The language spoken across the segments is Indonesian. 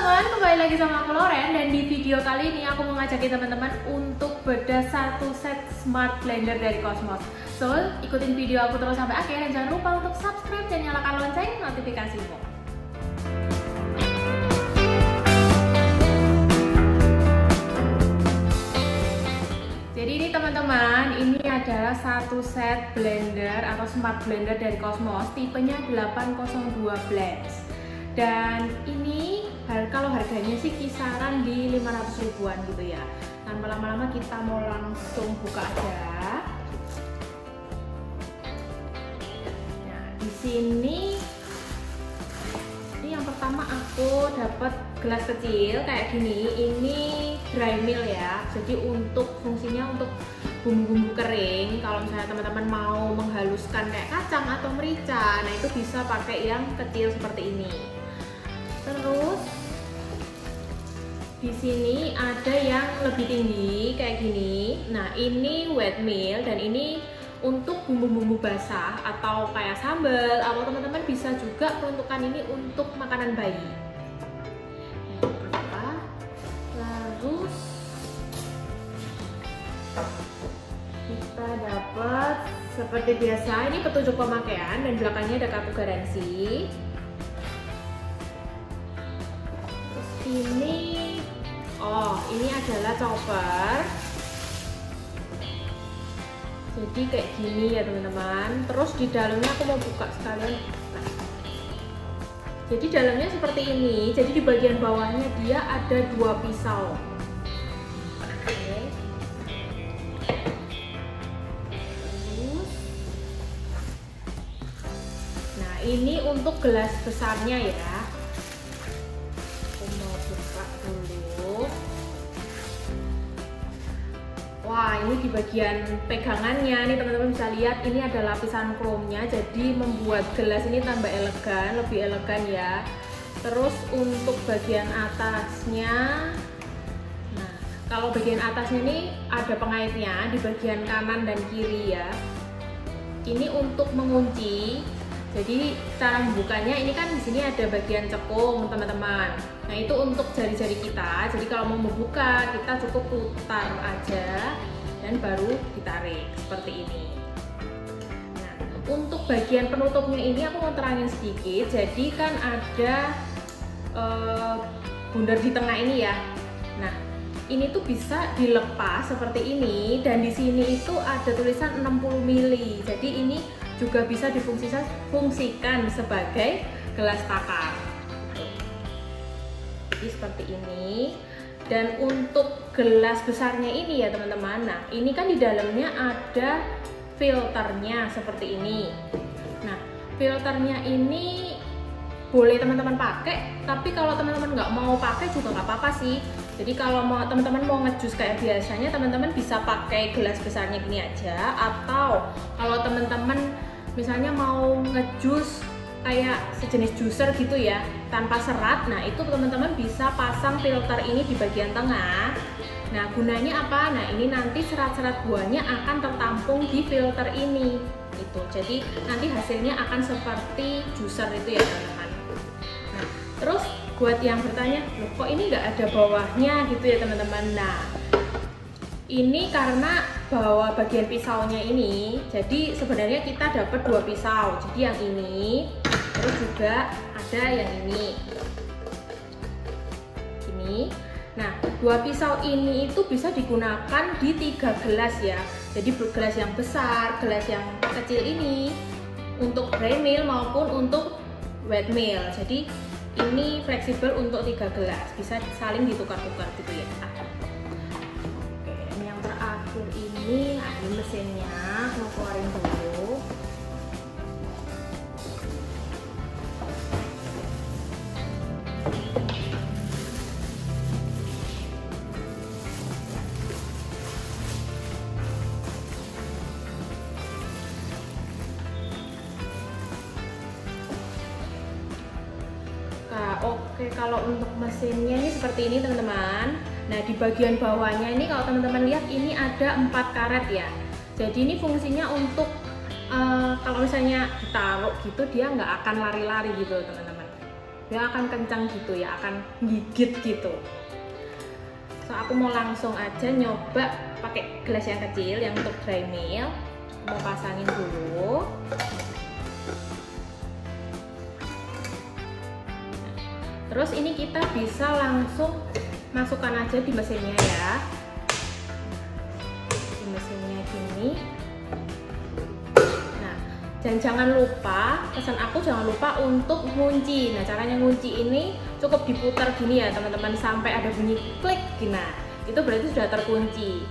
teman-teman, kembali lagi sama aku Loren. Dan di video kali ini aku mau ngajakin teman-teman untuk bedah satu set smart blender dari Cosmos. So, ikutin video aku terus sampai akhir dan jangan lupa untuk subscribe dan nyalakan lonceng notifikasimu. Jadi ini teman-teman, ini adalah satu set blender atau smart blender dari Cosmos, tipenya 802 Blends. Dan ini kalau harganya sih kisaran di 500 ribuan gitu ya. Tanpa lama-lama kita mau langsung buka aja. Nah, di sini ini yang pertama aku dapat gelas kecil kayak gini. Ini dry mill ya. Jadi untuk fungsinya untuk bumbu-bumbu kering. Kalau misalnya teman-teman mau menghaluskan kayak kacang atau merica, nah itu bisa pakai yang kecil seperti ini. Terus di sini ada yang lebih tinggi kayak gini. Nah, ini wet mill dan ini untuk bumbu-bumbu basah atau kayak sambal, atau teman-teman bisa juga peruntukan ini untuk makanan bayi. Lalu kita dapat seperti biasa ini petunjuk pemakaian dan belakangnya ada kartu garansi. Ini adalah chopper. Jadi kayak gini ya teman-teman. Terus di dalamnya aku mau buka sekalian. Jadi dalamnya seperti ini. Jadi di bagian bawahnya dia ada dua pisau. Oke. Terus, nah ini untuk gelas besarnya ya. Wah, ini di bagian pegangannya nih teman-teman bisa lihat ini ada lapisan chrome-nya, jadi membuat gelas ini tambah elegan, lebih elegan ya. Terus untuk bagian atasnya, nah kalau bagian atasnya ini ada pengaitnya di bagian kanan dan kiri ya. Ini untuk mengunci. Jadi cara membukanya ini kan di sini ada bagian cekung teman-teman. Nah itu untuk jari-jari kita. Jadi kalau mau membuka kita cukup putar aja dan baru ditarik seperti ini. Nah untuk bagian penutupnya ini aku mau terangin sedikit. Jadi kan ada bundar di tengah ini ya. Nah ini tuh bisa dilepas seperti ini dan di sini itu ada tulisan 60 mili. Jadi ini juga bisa difungsikan sebagai gelas takar. Jadi seperti ini. Dan untuk gelas besarnya ini ya teman-teman, nah ini kan di dalamnya ada filternya seperti ini. Nah filternya ini boleh teman-teman pakai, tapi kalau teman-teman nggak mau pakai juga nggak apa-apa sih. Jadi kalau teman-teman mau ngejus kayak biasanya, teman-teman bisa pakai gelas besarnya gini aja. Atau kalau teman-teman misalnya mau ngejus kayak sejenis juicer gitu ya, tanpa serat, nah itu teman-teman bisa pasang filter ini di bagian tengah. Nah gunanya apa? Nah ini nanti serat-serat buahnya akan tertampung di filter ini. Itu. Jadi nanti hasilnya akan seperti juicer itu ya teman-teman. Nah terus buat yang bertanya, loh kok ini nggak ada bawahnya gitu ya teman-teman. Nah ini karena bawah bagian pisaunya ini, jadi sebenarnya kita dapat dua pisau. Jadi yang ini, terus juga ada yang ini. Nah, dua pisau ini itu bisa digunakan di 3 gelas ya. Jadi gelas yang besar, gelas yang kecil ini untuk dry mill maupun untuk wet mill. Jadi ini fleksibel untuk 3 gelas, bisa saling ditukar-tukar gitu ya. Ini, nah ini mesinnya, mau keluarin dulu. Nah, oke, kalau untuk mesinnya ini seperti ini teman-teman. Nah di bagian bawahnya ini kalau teman-teman lihat ini ada 4 karet ya. Jadi ini fungsinya untuk kalau misalnya ditaruh gitu dia nggak akan lari-lari gitu teman-teman. dia akan kencang gitu ya, akan gigit gitu. So aku mau langsung aja nyoba pakai gelas yang kecil yang untuk dry milk. Mau pasangin dulu. Terus ini kita bisa langsung masukkan aja di mesinnya ya. Di mesinnya gini. Nah, dan jangan lupa, pesan aku jangan lupa untuk ngunci. Nah, caranya ngunci ini cukup diputar gini ya teman-teman sampai ada bunyi klik. Nah, itu berarti sudah terkunci.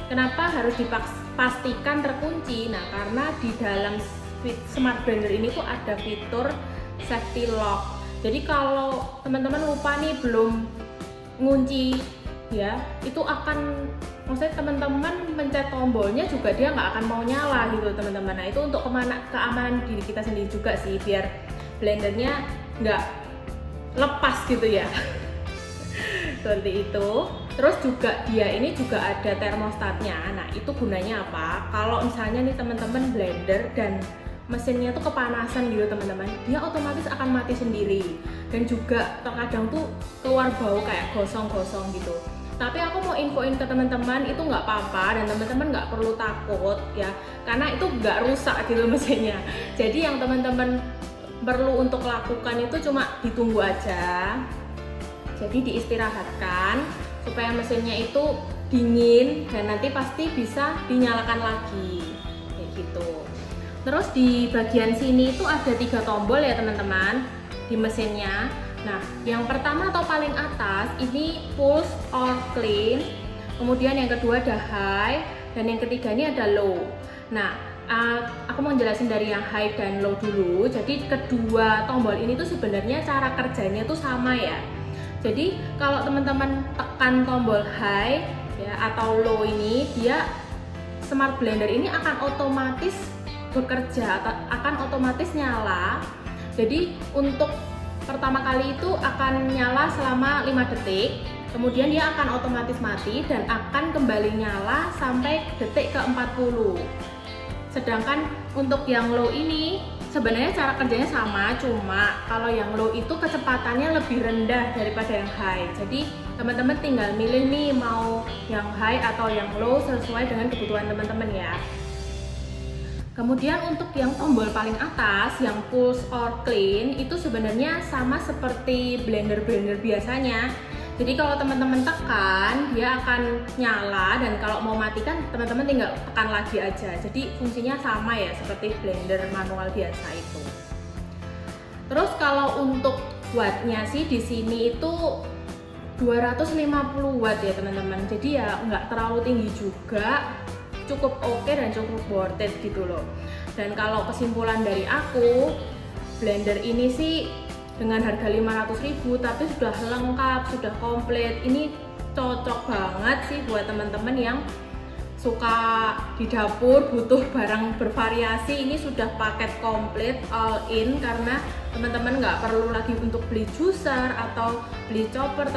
Kenapa harus dipastikan terkunci? Nah, karena di dalam smart blender ini tuh ada fitur safety lock. Jadi kalau teman-teman lupa nih belum ngunci ya, itu akan, maksudnya teman-teman mencet tombolnya juga dia nggak akan mau nyala gitu teman-teman. Nah, itu untuk keamanan diri kita sendiri juga sih, biar blendernya nggak lepas gitu ya. Seperti itu. Terus juga dia ini juga ada termostatnya. Nah, itu gunanya apa? Kalau misalnya nih teman-teman blender dan mesinnya tuh kepanasan gitu teman-teman, dia otomatis akan mati sendiri. Dan juga terkadang tuh keluar bau kayak gosong-gosong gitu. Tapi aku mau infoin ke teman-teman, itu nggak apa-apa dan teman-teman nggak perlu takut ya, karena itu nggak rusak gitu mesinnya. Jadi yang teman-teman perlu untuk lakukan itu cuma ditunggu aja. Jadi diistirahatkan supaya mesinnya itu dingin dan nanti pasti bisa dinyalakan lagi kayak gitu. Terus di bagian sini itu ada 3 tombol ya teman-teman di mesinnya. Nah, yang pertama atau paling atas ini pulse or clean, kemudian yang kedua ada high, dan yang ketiga ini ada low. Nah, aku mau jelasin dari yang high dan low dulu. Jadi kedua tombol ini tuh sebenarnya cara kerjanya tuh sama ya. Jadi kalau teman-teman tekan tombol high ya atau low ini, dia smart blender ini akan otomatis bekerja, akan otomatis nyala. Jadi untuk pertama kali itu akan nyala selama 5 detik, kemudian dia akan otomatis mati dan akan kembali nyala sampai detik ke 40. Sedangkan untuk yang low ini sebenarnya cara kerjanya sama, cuma kalau yang low itu kecepatannya lebih rendah daripada yang high. Jadi teman-teman tinggal milih nih mau yang high atau yang low sesuai dengan kebutuhan teman-teman ya. Kemudian untuk yang tombol paling atas, yang pulse or clean, itu sebenarnya sama seperti blender-blender biasanya. Jadi kalau teman-teman tekan, dia akan nyala, dan kalau mau matikan teman-teman tinggal tekan lagi aja. Jadi fungsinya sama ya seperti blender manual biasa itu. Terus kalau untuk wattnya sih di sini itu 250 watt ya teman-teman. Jadi ya nggak terlalu tinggi juga, cukup oke dan cukup worth it gitu loh. Dan kalau kesimpulan dari aku, blender ini sih dengan harga 500.000 tapi sudah lengkap, sudah komplit. Ini cocok banget sih buat teman-teman yang suka di dapur, butuh barang bervariasi. Ini sudah paket komplit all in, karena teman-teman nggak perlu lagi untuk beli juicer atau beli chopper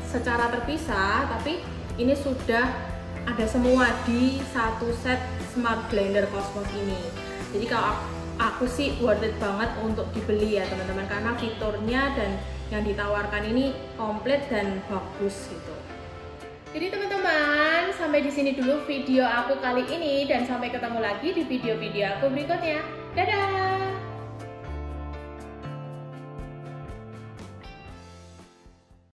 secara terpisah, tapi ini sudah ada semua di satu set smart blender Cosmos ini. Jadi kalau aku sih worth it banget untuk dibeli ya teman-teman, karena fiturnya dan yang ditawarkan ini komplit dan bagus gitu. Jadi teman-teman, sampai di sini dulu video aku kali ini, dan sampai ketemu lagi di video-video aku berikutnya. Dadah!